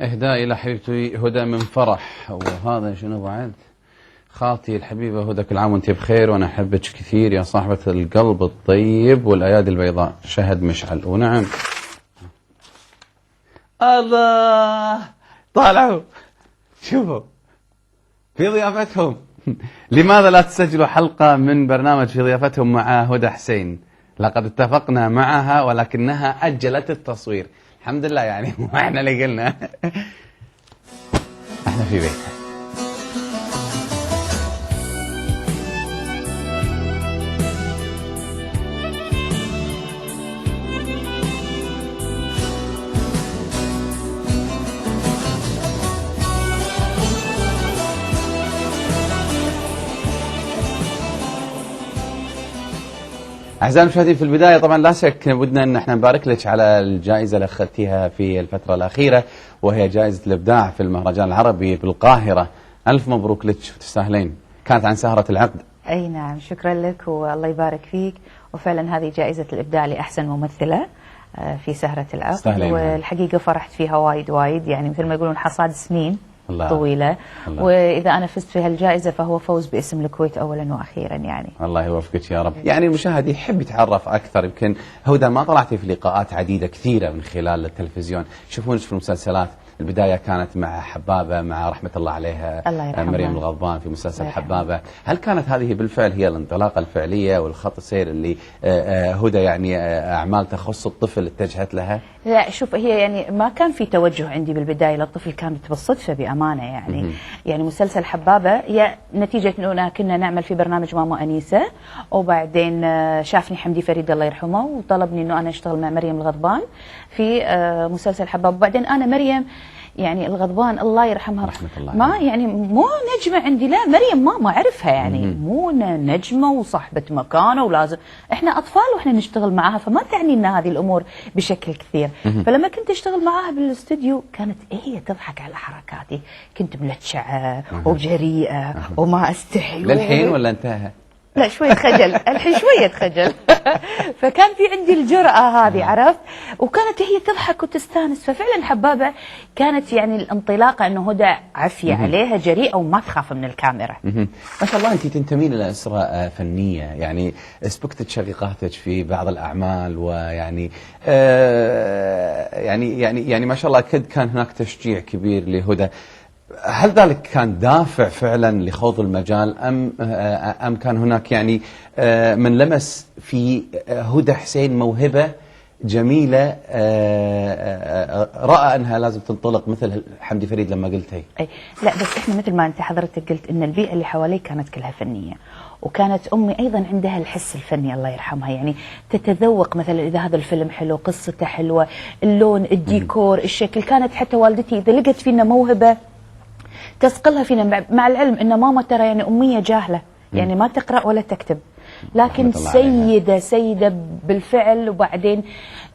إهداء إلى حبيبتي هدى من فرح. وهذا شنو بعد؟ خالتي الحبيبة هدى، كل عام وانت بخير وأنا أحبك كثير يا صاحبة القلب الطيب والأيادي البيضاء. شهد مشعل. ونعم الله، طالعوا شوفوا في ضيافتهم. لماذا لا تسجلوا حلقة من برنامج في ضيافتهم مع هدى حسين؟ لقد اتفقنا معها ولكنها أجلت التصوير. الحمد لله يعني مو احنا اللي قلنا. احنا في بيتها. أعزائي المشاهدين، في البداية طبعا لا شك ودنا أن احنا نبارك لك على الجائزة اللي أخذتيها في الفترة الأخيرة، وهي جائزة الإبداع في المهرجان العربي بالقاهرة. ألف مبروك لك وتستاهلين. كانت عن سهرة العقد. أي نعم، شكرا لك والله يبارك فيك. وفعلا هذه جائزة الإبداع لأحسن ممثلة في سهرة العقد، والحقيقة فرحت فيها وايد يعني مثل ما يقولون حصاد سنين طويلة. وإذا أنا فزت في هالجائزة فهو فوز باسم الكويت أولا وأخيرا يعني. الله يوفقك يا رب. يعني المشاهد يحب يتعرف أكثر. يمكن هدى ما طلعتي في لقاءات عديدة كثيرة من خلال التلفزيون، يشوفونك في المسلسلات. البداية كانت مع حبابة، مع رحمة الله عليها مريم الغضبان في مسلسل حبابة. هل كانت هذه بالفعل هي الانطلاقة الفعلية والخط السير اللي هدى يعني أعمال تخص الطفل اتجهت لها؟ لا شوف، هي يعني ما كان في توجه عندي بالبداية للطفل، كانت بالصدفة بأمانة يعني. يعني مسلسل حبابة هي نتيجة أننا كنا نعمل في برنامج ماما أنيسة، وبعدين شافني حمدي فريد الله يرحمه وطلبني أنه أنا أشتغل مع مريم الغضبان في مسلسل حبابة. وبعدين أنا مريم يعني الغضبان الله يرحمها رحمة الله ما يعني مو نجمة عندي، لا مريم ما أعرفها يعني مو نجمة وصاحبة مكانة ولازم احنا أطفال واحنا نشتغل معاها، فما تعني لنا هذه الأمور بشكل كثير. فلما كنت أشتغل معاها بالاستوديو كانت هي تضحك على حركاتي، كنت ملتشعة وجريئة وما أستحي. للحين ولا انتهى؟ لا شوية خجل، الحين شوية خجل. فكان في عندي الجرأة هذه، عرفت؟ وكانت هي تضحك وتستانس. ففعلا حبابة كانت يعني الانطلاقة انه هدى عافية عليها، جريئة وما تخاف من الكاميرا. ما شاء الله انت تنتمين الى اسرة فنية، يعني سبقتت شقيقاتك في بعض الاعمال، ويعني يعني ما شاء الله اكيد كان هناك تشجيع كبير لهدى. هل ذلك كان دافع فعلا لخوض المجال أم كان هناك يعني من لمس في هدى حسين موهبة جميلة رأى أنها لازم تنطلق مثل حمدي فريد لما قلتي؟ لا بس إحنا مثل ما أنت حضرتك قلت إن البيئة اللي حواليك كانت كلها فنية، وكانت أمي أيضا عندها الحس الفني الله يرحمها، يعني تتذوق مثلا إذا هذا الفيلم حلو، قصته حلوة، اللون، الديكور، الشكل. كانت حتى والدتي إذا لقت فينا موهبة تسقلها فينا، مع العلم ان ماما ترى يعني اميه جاهله، يعني ما تقرا ولا تكتب، لكن سيده بالفعل. وبعدين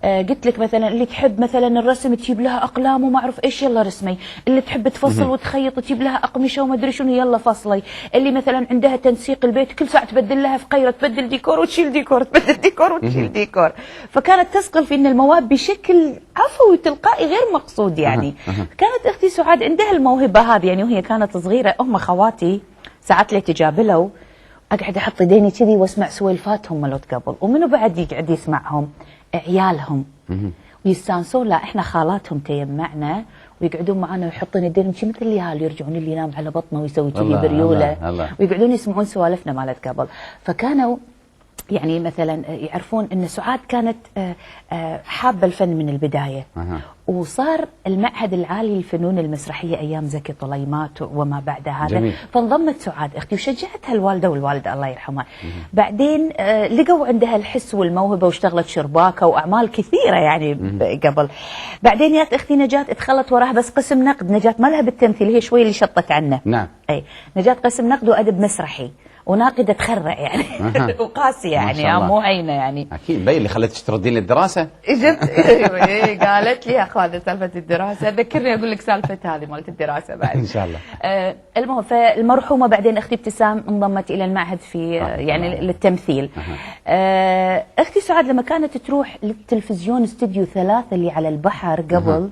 قلت لك مثلا اللي تحب مثلا الرسم تجيب لها اقلام وما اعرف ايش يلا رسمي، اللي تحب تفصل وتخيط تجيب لها اقمشه وما ادري شنو يلا فصلي، اللي مثلا عندها تنسيق البيت كل ساعه تبدل لها في قيره، تبدل ديكور وتشيل ديكور، تبدل ديكور وتشيل ديكور. فكانت تسقل فينا المواد بشكل عفوي تلقائي غير مقصود يعني. كانت اختي سعاد عندها الموهبه هذه يعني، وهي كانت صغيره هم خواتي ساعات لي تجابلوا اقعد احط ايديني كذي واسمع سويلفاتهم مالت قبل، ومنو بعد يقعد يسمعهم؟ عيالهم ويستانسون. لا احنا خالاتهم تيمعنا ويقعدون معنا ويحطون يدينهم شي مثل اليهال، يرجعون اللي ينام على بطنه ويسوي كذي بريوله، ويقعدون يسمعون سوالفنا مالت قبل. فكانوا يعني مثلا يعرفون ان سعاد كانت حابه الفن من البدايه. وصار المعهد العالي للفنون المسرحيه ايام زكي طليمات وما بعد هذا. جميل. فانضمت سعاد اختي وشجعتها الوالده والوالده الله يرحمها. بعدين لقوا عندها الحس والموهبه واشتغلت شرباكه واعمال كثيره يعني قبل. بعدين جات اختي نجاة ادخلت وراها بس قسم نقد. نجاة ما لها بالتمثيل، هي شوي اللي شطت عنه. نعم. اي نجاة قسم نقد وادب مسرحي وناقدة تخرع يعني. وقاسية يعني مو عينة يعني. أكيد بين اللي خلتك تردين للدراسة. جبت قالت لي يا أخوان سالفة الدراسة، ذكرني أقول لك سالفة هذه مالت الدراسة بعد. إن شاء الله. المهم فالمرحومة بعدين أختي ابتسام انضمت إلى المعهد في يعني للتمثيل. أختي سعاد لما كانت تروح للتلفزيون استوديو 3 اللي على البحر قبل،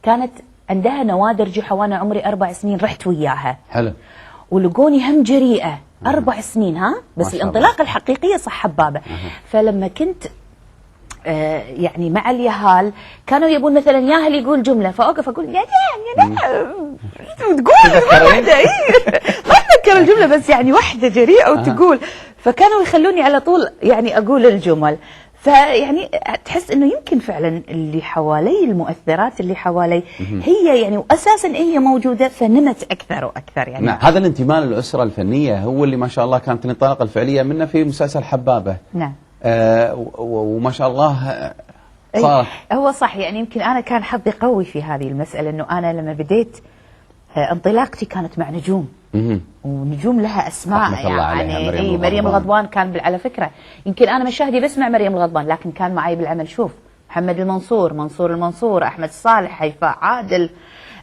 كانت عندها نوادر جحا وانا عمري 4 سنين رحت وياها. حلو. ولقوني هم جريئه 4 سنين ها، بس الانطلاقه الحقيقيه صح حبابه. فلما كنت يعني مع اليهال كانوا يبون مثلا ياهل يقول جمله، فاوقف اقول يا نعم يا نعم تقول واحده ما اتذكر الجمله، بس يعني واحده جريئه وتقول، فكانوا يخلوني على طول يعني اقول الجمل. فيعني تحس انه يمكن فعلا اللي حوالي، المؤثرات اللي حوالي هي يعني واساسا هي موجوده فنمت اكثر واكثر يعني. نعم، هذا الانتماء للاسره الفنيه هو اللي ما شاء الله كانت الانطلاقه الفعليه منه في مسلسل حبابه. نعم. وما شاء الله صار. هو صح، يعني يمكن انا كان حظي قوي في هذه المساله، انه انا لما بديت انطلاقتي كانت مع نجوم. ونجوم لها اسماء يعني. مريم الغضبان كان على فكره يمكن انا مشاهدي بسمع مريم الغضبان، لكن كان معي بالعمل شوف محمد المنصور، منصور المنصور، احمد الصالح، هيفاء عادل،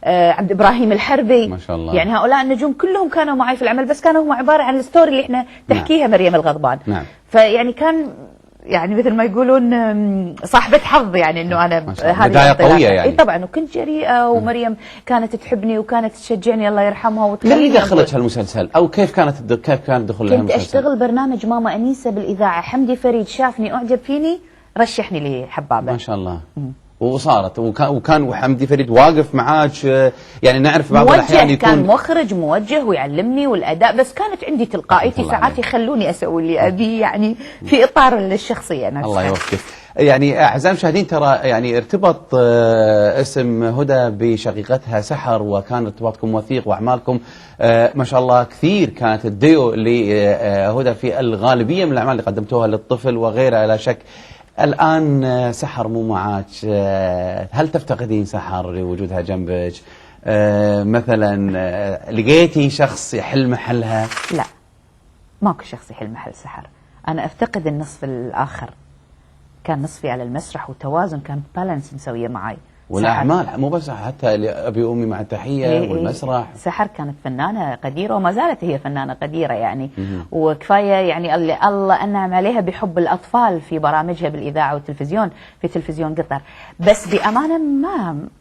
عبد ابراهيم الحربي، ما شاء الله. يعني هؤلاء النجوم كلهم كانوا معي في العمل، بس كانوا هم عباره عن الستوري اللي احنا تحكيها. نعم. مريم الغضبان. نعم. فيعني كان يعني مثل ما يقولون صاحبة حظ، يعني انه انا هذه بداية قوية يعني. طبعا، وكنت جريئة، ومريم كانت تحبني وكانت تشجعني الله يرحمها وتخليني. من اللي دخلت هالمسلسل او كيف كان دخول كنت اشتغل برنامج ماما انيسة بالاذاعة، حمدي فريد شافني اعجب فيني رشحني لحبابة. ما شاء الله. وصارت وكان حمدي فريد واقف معاك، يعني نعرف بعض الاحيان يكون كان مخرج موجه ويعلمني والاداء، بس كانت عندي تلقائيتي ساعات يخلوني اسوي اللي ابي يعني في اطار الشخصيه نفسها. الله يوفقك. يعني اعزائي المشاهدين، ترى يعني ارتبط اسم هدى بشقيقتها سحر، وكان ارتباطكم وثيق واعمالكم ما شاء الله كثير. كانت الديو لهدى في الغالبيه من الاعمال اللي قدمتوها للطفل وغيرها لا شك. الآن سحر مو معاك، هل تفتقدين سحر لوجودها جنبك؟ مثلا لقيتي شخص يحل محلها؟ لا، ماكو شخص يحل محل سحر. أنا أفتقد النصف الآخر، كان نصفي على المسرح وتوازن، كان بالانس مسوية معي. والأعمال مو بس حتى أبي أمي مع التحية والمسرح. سحر كانت فنانة قديرة وما زالت هي فنانة قديرة يعني. وكفاية يعني الله أنعم عليها بحب الأطفال في برامجها بالإذاعة والتلفزيون، في تلفزيون قطر. بس بأمانة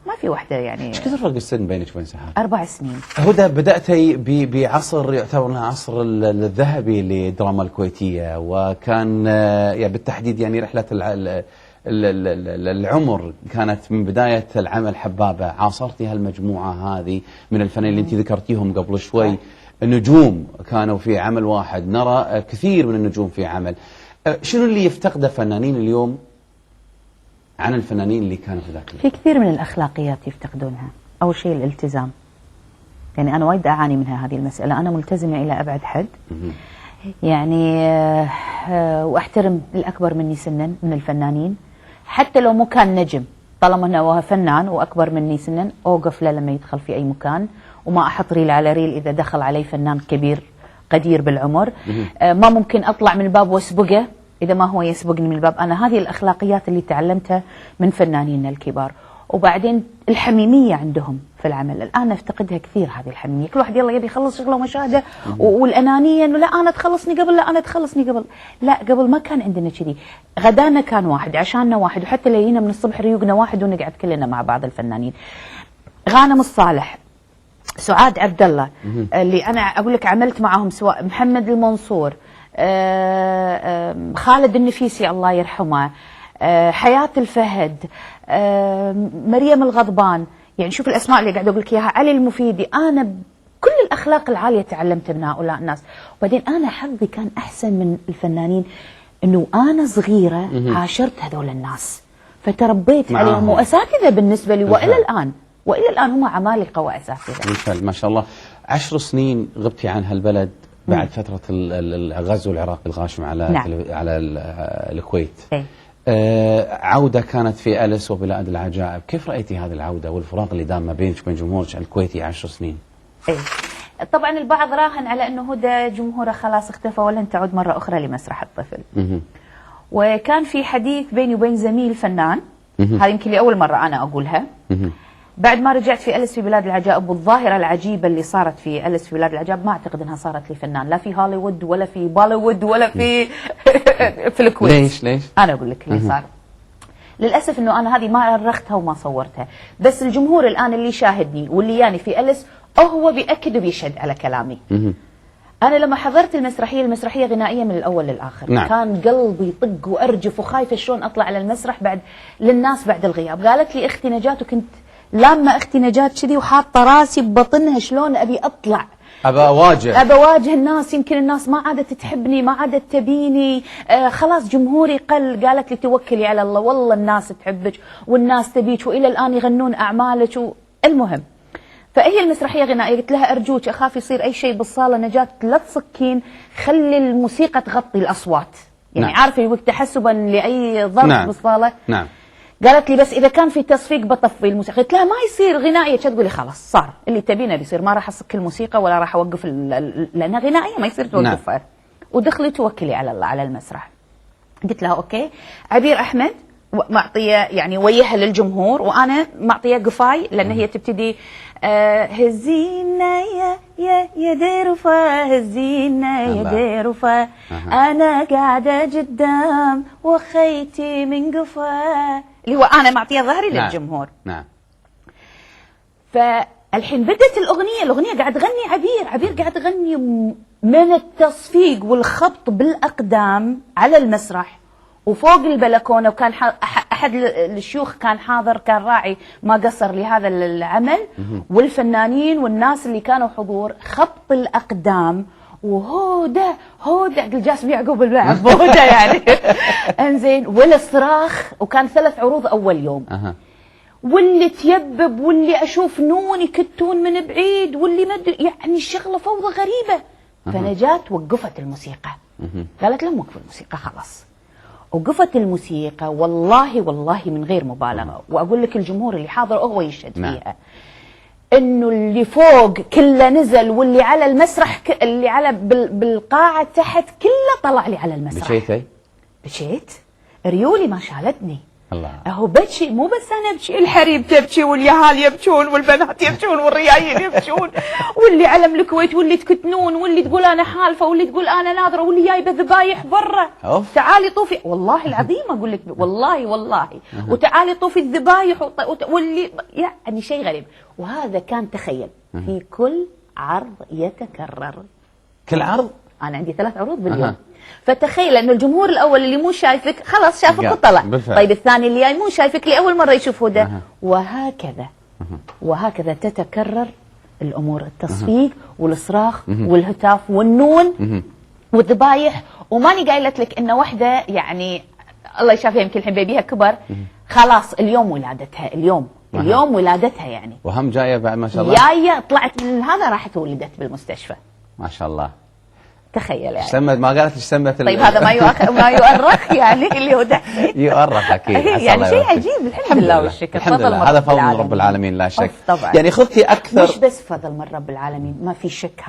ما في وحدة يعني. ايش كثر فرق السن بينك وبين سحر؟ 4 سنين. هدى بدأتي بعصر يعتبر عصر الذهبي للدراما الكويتية، وكان يعني بالتحديد يعني رحلة العمر كانت من بداية العمل حبابة. عاصرتي هالمجموعة هذه من الفنانين اللي انت ذكرتيهم قبل شوي، النجوم كانوا في عمل واحد، نرى كثير من النجوم في عمل. شنو اللي يفتقده فنانين اليوم عن الفنانين اللي كانوا في ذاك الوقت؟ في كثير من الأخلاقيات يفتقدونها. أول شيء الالتزام، يعني أنا وايد أعاني منها هذه المسألة. أنا ملتزمة إلى أبعد حد يعني، وأحترم الأكبر مني سنا من الفنانين، حتى لو مو كان نجم، طالما انه هو فنان واكبر مني سنا اوقف له لما يدخل في اي مكان، وما احط ريل على ريل اذا دخل علي فنان كبير قدير بالعمر. ما ممكن اطلع من الباب واسبقه اذا ما هو يسبقني من الباب. انا هذه الاخلاقيات اللي تعلمتها من فنانينا الكبار. وبعدين الحميميه عندهم في العمل، الان نفتقدها كثير هذه الحميميه. كل واحد يلا يبي يخلص شغله ومشاهده، والانانيه انه لا انا تخلصني قبل، لا انا تخلصني قبل. لا، قبل ما كان عندنا كذي. غدانا كان واحد، عشاننا واحد، وحتى لينا من الصبح ريوقنا واحد ونقعد كلنا مع بعض الفنانين. غانم الصالح، سعاد عبد الله، اللي انا اقول لك عملت معهم، سواء محمد المنصور، خالد النفيسي الله يرحمه، حياة الفهد، مريم الغضبان، يعني شوف الأسماء اللي قاعد أقول لك إياها، علي المفيدي. أنا كل الأخلاق العالية تعلمتها من هؤلاء الناس. وبعدين أنا حظي كان أحسن من الفنانين، إنه أنا صغيرة عاشرت هذول الناس فتربيت عليهم، وأساتذة بالنسبة لي، وإلى الآن هم عمالقة وأساتذة. ما شاء الله. 10 سنين غبتي عن هالبلد بعد فترة الغزو العراقي الغاشم على على الكويت. عودة كانت في أليس وبلاد العجائب. كيف رأيتي هذه العودة والفراق اللي دام ما بينك وبين جمهورك الكويتي 10 سنين؟ طبعا البعض راهن على أنه هدى جمهوره خلاص اختفى ولن تعود مرة أخرى لمسرح الطفل. وكان في حديث بيني وبين زميل فنان، هذه يمكن لأول مرة أنا أقولها، بعد ما رجعت في أليس في بلاد العجائب، والظاهرة العجيبة اللي صارت في أليس في بلاد العجائب ما أعتقد أنها صارت لي فنان، لا في هوليوود ولا في بوليوود ولا في في الكويت. ليش؟ أنا أقول لك اللي صار. للاسف انه انا هذه ما أرختها وما صورتها، بس الجمهور الان اللي يشاهدني واللي ياني في أليس هو بيأكد وبيشهد على كلامي. أنا لما حضرت المسرحية غنائية من الأول للآخر. نعم. كان قلبي يطق وأرجف وخايفة شلون أطلع على المسرح للناس بعد الغياب. قالت لي أختي نجاة، وكنت لما أختي نجاة كذي وحاطة راسي ببطنها شلون أبي أطلع، أبى أواجه الناس. يمكن الناس ما عادت تحبني، ما عادت تبيني، خلاص جمهوري قل. قالت لي توكلي على الله، والله الناس تحبك والناس تبيك وإلى الآن يغنون أعمالك المهم. فهي المسرحية غنائية. قلت لها أرجوك أخاف يصير أي شيء بالصالة نجاة لا تسكين، خلي الموسيقى تغطي الأصوات. يعني نعم. عارفة يقول تحسبا لأي ظرف نعم. بالصالة. نعم. قالت لي بس إذا كان في تصفيق بطفي الموسيقى. قلت لها ما يصير غنائية. تقولي خلاص صار اللي تبينه بيصير، ما راح أسك الموسيقى ولا راح أوقف لأنها غنائية ما يصير توقفها. نعم. ودخلي توكلي على الله على المسرح. قلت لها أوكي. عبير أحمد معطية يعني وياها للجمهور، وأنا معطية قفاي لأن هي تبتدي هزينا يا ديرفا، هزينا يا ديرفا، أنا قاعدة قدام وخيتي من قفا، اللي هو أنا معطية ظهري نعم. للجمهور. نعم. فالحين بدت الأغنية قاعد تغني عبير قاعد تغني من التصفيق والخبط بالأقدام على المسرح وفوق البلكونه. وكان احد الشيوخ كان حاضر، كان راعي ما قصر لهذا العمل، والفنانين والناس اللي كانوا حضور. خبط الاقدام وهودا جاسم يعقوب البعض هودا يعني انزين، والصراخ. وكان 3 عروض اول يوم. واللي تيبب واللي اشوف نون يكتون من بعيد واللي ما يعني الشغله فوضى غريبه. فنجاة وقفت الموسيقى. قالت لهم وقفوا الموسيقى خلاص. وقفت الموسيقى والله من غير مبالغه، واقول لك الجمهور اللي حاضر هو يشهد فيها، انه اللي فوق كله نزل، واللي على المسرح اللي على بالقاعه تحت كله طلع لي على المسرح. بشيت ريولي ما شالتني. الله. اهو بكي، مو بس انا ابكي، الحريم تبكي واليهال يبكون والبنات يبكون والريايل يبكون واللي علم الكويت واللي تكتنون واللي تقول انا حالفه واللي تقول انا ناظره واللي جايبه ذبايح برا. تعالي طوفي، والله العظيم اقول لك والله وتعالي طوفي الذبايح واللي يعني شيء غريب. وهذا كان تخيل في كل عرض يتكرر. كل عرض؟ انا عندي 3 عروض باليوم. فتخيل انه الجمهور الاول اللي مو شايفك خلاص شافك وطلع. طيب الثاني اللي جاي مو شايفك لاول مره يشوف هدى. وهكذا تتكرر الامور، التصفيق والصراخ والهتاف والنون والذبايح. وماني قايلت لك ان وحده يعني الله يشافيها يمكن الحين بيبيها كبر، خلاص اليوم ولادتها، اليوم ولادتها يعني. وهم جايه بعد ما شاء الله. جايه طلعت من هذا راحت ولدت بالمستشفى. ما شاء الله. تخيل يعني. سمت ما قالت ايش سمت. طيب هذا ما يؤرخ يعني اللي هو دحين. يؤرخ اكيد. يعني شيء عجيب. الحمد لله والشكر. الحمد لله. هذا فضل من رب العالمين لا شك. طبعا. يعني خذتي اكثر. مش بس فضل من رب العالمين، ما في شك.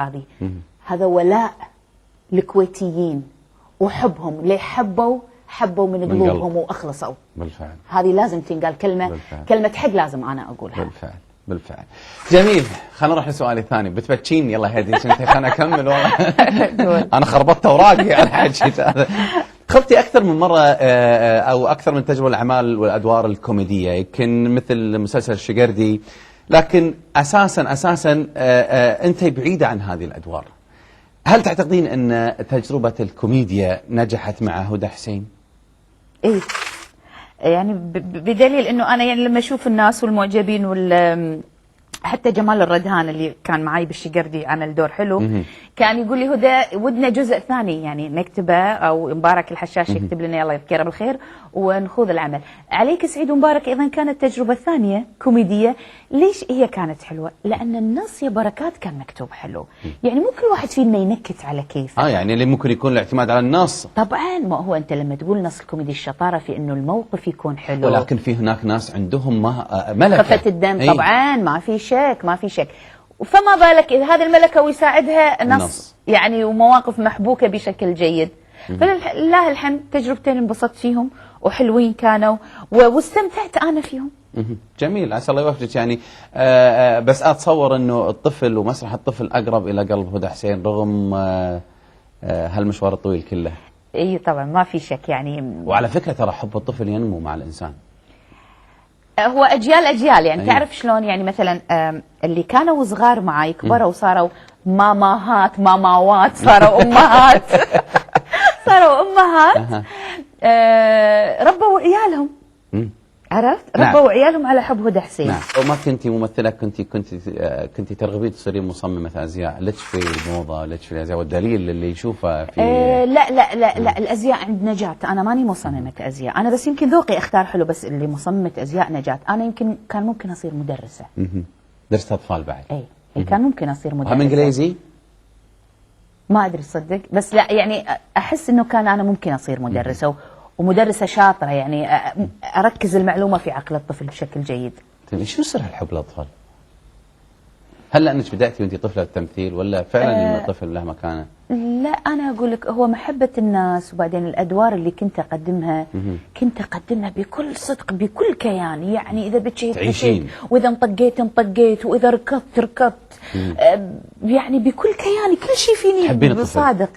هذا ولاء الكويتيين وحبهم اللي حبوا من قلوبهم واخلصوا. بالفعل. هذه لازم تنقال كلمة حق لازم انا اقولها. بالفعل. جميل. خلينا نروح لسؤالي الثاني. بتبكين يلا هدي انت. خلينا اكمل والله. انا خربطت اوراقي على حكيت هذا. خذتي اكثر من مره او اكثر من تجربه الاعمال والادوار الكوميديه، يمكن مثل مسلسل الشقردي، لكن اساسا انت بعيده عن هذه الادوار. هل تعتقدين ان تجربه الكوميديا نجحت مع هدى حسين؟ ايه يعني بدليل انه انا يعني لما اشوف الناس والمعجبين حتى جمال الردهان اللي كان معي بالشقردي عمل دور حلو، كان يقول لي هدى ودنا جزء ثاني يعني نكتبه، او مبارك الحشاش يكتب لنا الله يذكره بالخير ونخوض العمل. عليك سعيد ومبارك ايضا كانت تجربه ثانيه كوميديه. ليش هي كانت حلوه؟ لان النص يا بركات كان مكتوب حلو، يعني مو كل واحد فينا ينكت على كيفه. يعني اللي ممكن يكون الاعتماد على النص. طبعا ما هو انت لما تقول نص الكوميدي الشطاره في انه الموقف يكون حلو، ولكن في هناك ناس عندهم ملكه خفه الدم. طبعا ما في شك. فما بالك إذا هذه الملكة ويساعدها نص يعني ومواقف محبوكة بشكل جيد. فلله الحمد تجربتين انبسطت فيهم وحلوين كانوا واستمتعت أنا فيهم. جميل. عسى الله يوفقك. يعني بس أتصور أنه الطفل ومسرح الطفل أقرب إلى قلب هدى حسين رغم هالمشوار الطويل كله. اي طبعا ما في شك يعني. وعلى فكرة ترى حب الطفل ينمو مع الإنسان. هو اجيال اجيال يعني. أيوة. تعرف شلون يعني مثلا اللي كانوا صغار معي كبروا وصاروا ماماهات ماماوات، صاروا امهات صاروا امهات. ربوا عيالهم، عرفت؟ نعم. ربوا عيالهم على حب هدى حسين. نعم. وما كنتي ممثله، كنتي ترغبين تصيرين مصممه ازياء، لك في الموضه، لك في الازياء، والدليل اللي يشوفه في لا لا لا لا، الازياء عند نجاة. انا ماني مصممه ازياء، انا بس يمكن ذوقي اختار حلو، بس اللي مصممه ازياء نجاة. انا يمكن كان ممكن اصير مدرسه. درست اطفال بعد. اي كان ممكن اصير مدرسه. هم انجليزي؟ ما ادري صدق، بس لا يعني احس انه كان انا ممكن اصير مدرسه، ومدرسه شاطره يعني اركز المعلومه في عقل الطفل بشكل جيد. طيب شو سر الحب للاطفال؟ هل لانك بداتي وانت طفله التمثيل، ولا فعلا الطفل له مكانه؟ لا انا اقول لك هو محبه الناس، وبعدين الادوار اللي كنت اقدمها كنت اقدمها بكل صدق بكل كيان. يعني اذا بتشيت تعيشين، واذا انطقيت واذا ركضت يعني بكل كياني، كل شيء فيني صادق.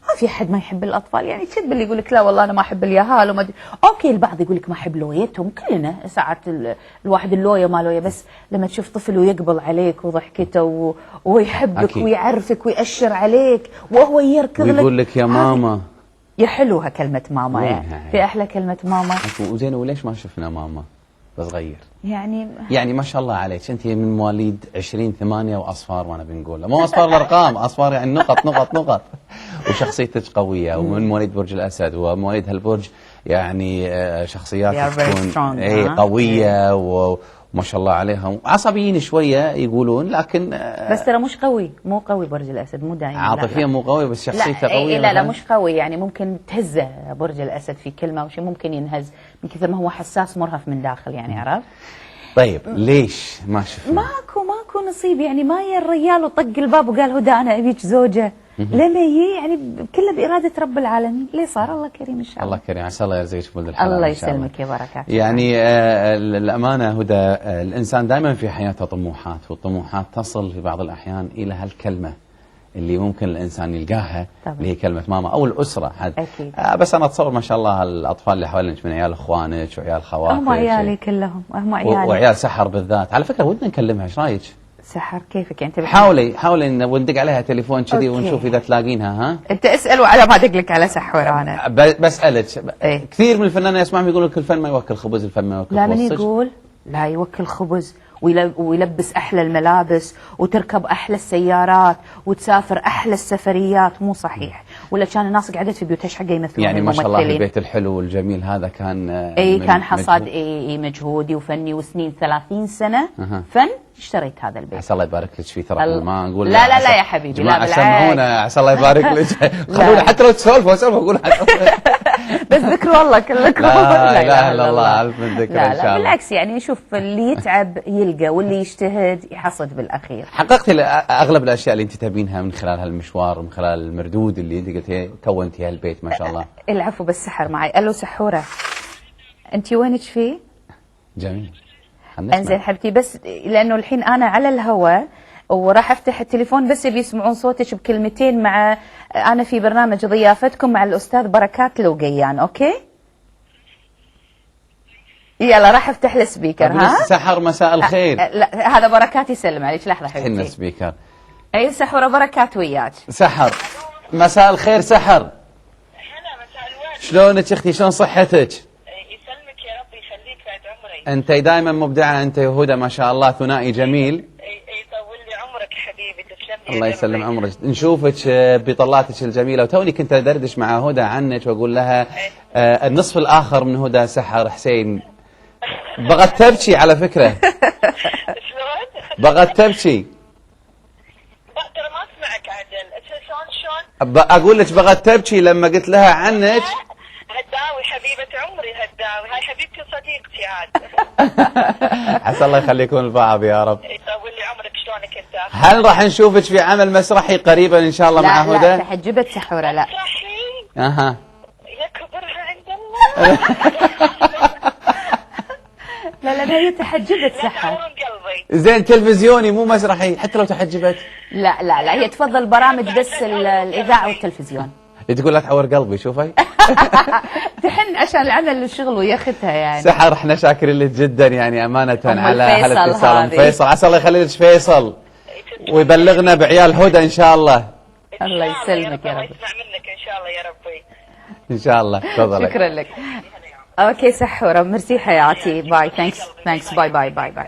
ما في حد ما يحب الاطفال يعني. تشد اللي يقول لك لا والله انا ما احب اليهال وما اوكي، البعض يقول لك ما احب لويتهم، كلنا ساعات الواحد اللويه ما لويه، بس لما تشوف طفل ويقبل عليك وضحكته ويحبك أكيد. ويعرفك ويأشر عليك وهو يركض لك ويقول لك يا ماما. يا حلوها كلمه ماما يعني. في احلى كلمه ماما. وزين، وليش ما شفنا ماما صغير؟ يعني ما شاء الله عليك، انت من مواليد 20/8 واصفار، وانا بنقول مو اصفار الارقام، اصفار يعني نقط نقط نقط. وشخصيتك قويه، ومن مواليد برج الاسد، ومواليد هالبرج يعني شخصياتك تكون قويه وما شاء الله عليها. عصبيين شويه يقولون، لكن بس ترى مش قوي، مو قوي برج الاسد، مو دائما عاطفيا مو قوي، بس شخصيته قويه. لا مش قوي يعني. ممكن تهزه برج الاسد في كلمه وشيء، ممكن ينهز من كثر ما هو حساس مرهف من داخل يعني. عرفت؟ طيب ليش ما شفنا؟ ماكو نصيب يعني. ما يا الرجال وطق الباب وقال هدى انا ابيك زوجه. لما يجي يعني كله بإرادة رب العالمين. ليه صار؟ الله كريم إن شاء الله. الله كريم، عسى الله يرزقك بولد الحلال. الله يسلمك يا بركات. يعني الأمانة هدى، الإنسان دائما في حياته طموحات، والطموحات تصل في بعض الأحيان إلى هالكلمة اللي ممكن الإنسان يلقاها، اللي هي كلمة ماما أو الأسرة حد. أكيد. بس أنا أتصور ما شاء الله الأطفال اللي حوالينك من عيال إخوانك وعيال خواتك. هم عيالي كلهم، هم عيالي. وعيال سحر بالذات. على فكرة ودنا نكلمها، إيش رايك؟ سحر كيفك يعني؟ انت حاولي وندق عليها تليفون كذي ونشوف اذا تلاقينها. ها انت اسال وعلى ما ادق لك على سحور. انا بسالك كثير من الفنانين اسمعهم يقولوا لك الفن ما يوكل خبز، الفن ما يوكل لا من يقول لا يوكل خبز ويلبس احلى الملابس وتركب احلى السيارات وتسافر احلى السفريات. مو صحيح. ولا كان الناس قعدت في بيوت ايش حق يمثلون يعني ما شاء الله البيت الحلو والجميل هذا كان كان حصاد مجهودي وفني وسنين 30 سنه فن اشتريت هذا البيت. عسى الله يبارك لك فيه. ترى ما نقول لا يا حبيبي، لا بالعكس. سمعونا عسى الله يبارك لك. خلونا حتى لو تسولفوا اقول بس ذكروا الله كلكم. لا اله الا الله، الف من ذكر ان شاء الله. لا بالعكس يعني. شوف اللي يتعب يلقى، واللي يجتهد يحصد بالاخير. حققتي اغلب الاشياء اللي انت تبينها من خلال هالمشوار، من خلال المردود اللي انت قلتي كونتي هالبيت ما شاء الله. العفو، بس سحر معي. الو سحوره، انت وينك فيه؟ جميل. انزين حبيبتي، بس لانه الحين انا على الهواء وراح افتح التليفون بس بيسمعون صوتك بكلمتين. مع انا في برنامج ضيافتكم مع الاستاذ بركات لوقيان. اوكي يلا راح افتح السبيكر. ها سحر مساء الخير. لا هذا بركات يسلم عليك. لحظه حبيبتي. حنا سبيكر. اي سحوره بركات وياك. سحر مساء الخير. سحر هلا مساء الورد. شلونك اختي؟ شلون صحتك؟ يسلمك يا رب يخليك بعد عمرك. انت دائما مبدعه انت وهدى ما شاء الله، ثنائي جميل. يطول لي عمرك حبيبي، تسلم لي. الله يسلم عمرك. نشوفك بطلاتك الجميله، وتوني كنت ادردش مع هدى عنك واقول لها النصف الاخر من هدى سحر حسين بغت تبكي على فكره. شلون؟ بغت تبكي. ترى ما اسمعك عدل. شلون؟ اقول لك بغت تبكي لما قلت لها عنك. هداوي حبيبه عمري، هداوي هاي حبيبتي وصديقتي عاد. عسى الله يخليكم لبعض يا رب. يطول لي عمرك. شلونك انت؟ هل راح نشوفك في عمل مسرحي قريبا ان شاء الله مع هدى؟ لا تحجبت سحوره. لا مسرحي؟ اها يكبرها عند الله. لا هي تحجبت سحر. زين تلفزيوني مو مسرحي حتى لو تحجبت. لا هي تفضل برامج بس الاذاعه والتلفزيون. تقول لا تعور قلبي. شوفي تحن عشان العمل والشغل ويا اختها يعني. سحر احنا شاكرين لك جدا يعني امانه على فيصل هالاتصال. ام هذه. فيصل عسى الله يخلي لك فيصل ويبلغنا بعيال هدى ان شاء الله. الله يسلمك يا رب. يسمع منك ان شاء الله يا ربي. ان شاء الله تفضلي. شكرا لك. اوكي سحوره، ميرسي حياتي، باي. ثانكس باي باي باي باي.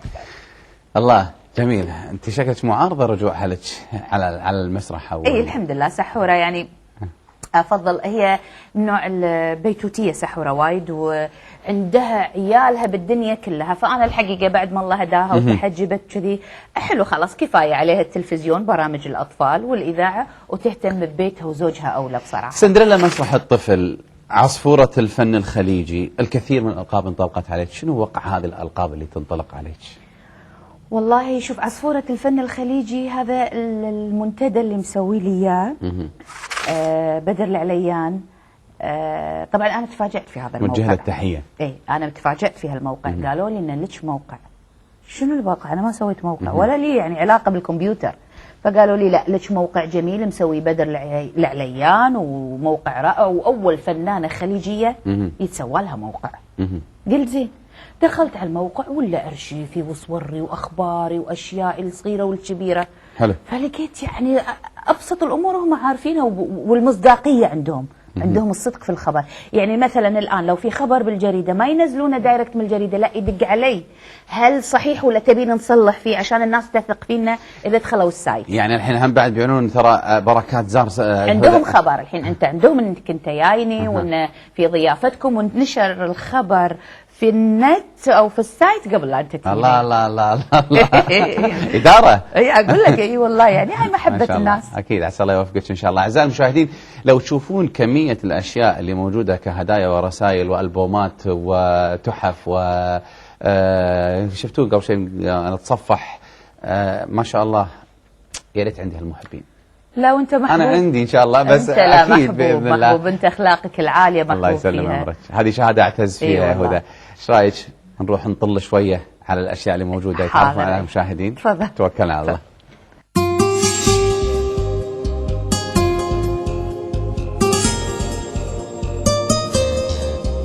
الله جميل. انت شكلك معارضه رجوعها لك على المسرح او اي الحمد لله سحوره يعني افضل، هي من نوع البيتوتيه سحوره وايد، وعندها عيالها بالدنيا كلها، فانا الحقيقه بعد ما الله هداها وتحجبت كذي حلو خلاص كفايه عليها التلفزيون برامج الاطفال والاذاعه، وتهتم ببيتها وزوجها اولى بصراحه. سندريلا مسرح الطفل، عصفوره الفن الخليجي، الكثير من الالقاب انطلقت عليك، شنو وقع هذه الالقاب اللي تنطلق عليك؟ والله شوف، عصفورة الفن الخليجي هذا المنتدى اللي مسوي لي اياه بدر العليان. طبعا انا تفاجأت في هذا الموقع. موجه له التحيه. اي انا تفاجأت في هالموقع. قالوا لي ان لك موقع. شنو الموقع؟ انا ما سويت موقع ولا لي يعني علاقه بالكمبيوتر. فقالوا لي لا، لك موقع جميل مسوي بدر العليان، وموقع رائع، واول فنانه خليجيه يتسوى لها موقع. قلت زين. دخلت على الموقع ولا ارشيفي وصوري واخباري واشيائي الصغيره والكبيره. حلو. فلقيت يعني ابسط الامور هم عارفينها، والمصداقيه عندهم الصدق في الخبر. يعني مثلا الان لو في خبر بالجريده ما ينزلونه دايركت من الجريده، لا يدق علي هل صحيح ولا تبين نصلح فيه عشان الناس تثق فينا اذا دخلوا السايت. يعني الحين هم بعد بيعنون ترى بركات زار عندهم خبر الحين، انت عندهم انك انت جايني وان في ضيافتكم، ونشر الخبر في النت او في السايت قبل لا انت تجي. الله الله الله الله اداره. اي اقول لك اي والله يعني هاي محبه الناس. اكيد عسى الله يوفقك ان شاء الله. اعزائي المشاهدين، لو تشوفون كميه الاشياء اللي موجوده كهدايا ورسائل والبومات وتحف و شفتوه قبل شيء انا اتصفح ما شاء الله، يا ريت عندي هالمحبين. لا وانت محبوب. انا عندي ان شاء الله، بس انت لا اكيد محبوب باذن الله. محبوب، انت اخلاقك العاليه محبوب. الله يسلم فيها. عمرك، هذه شهاده اعتز فيها يا والله. هدى. ايش رايك نروح نطل شويه على الاشياء اللي موجوده يتعرفون عليها المشاهدين؟ تفضل. توكلنا على الله.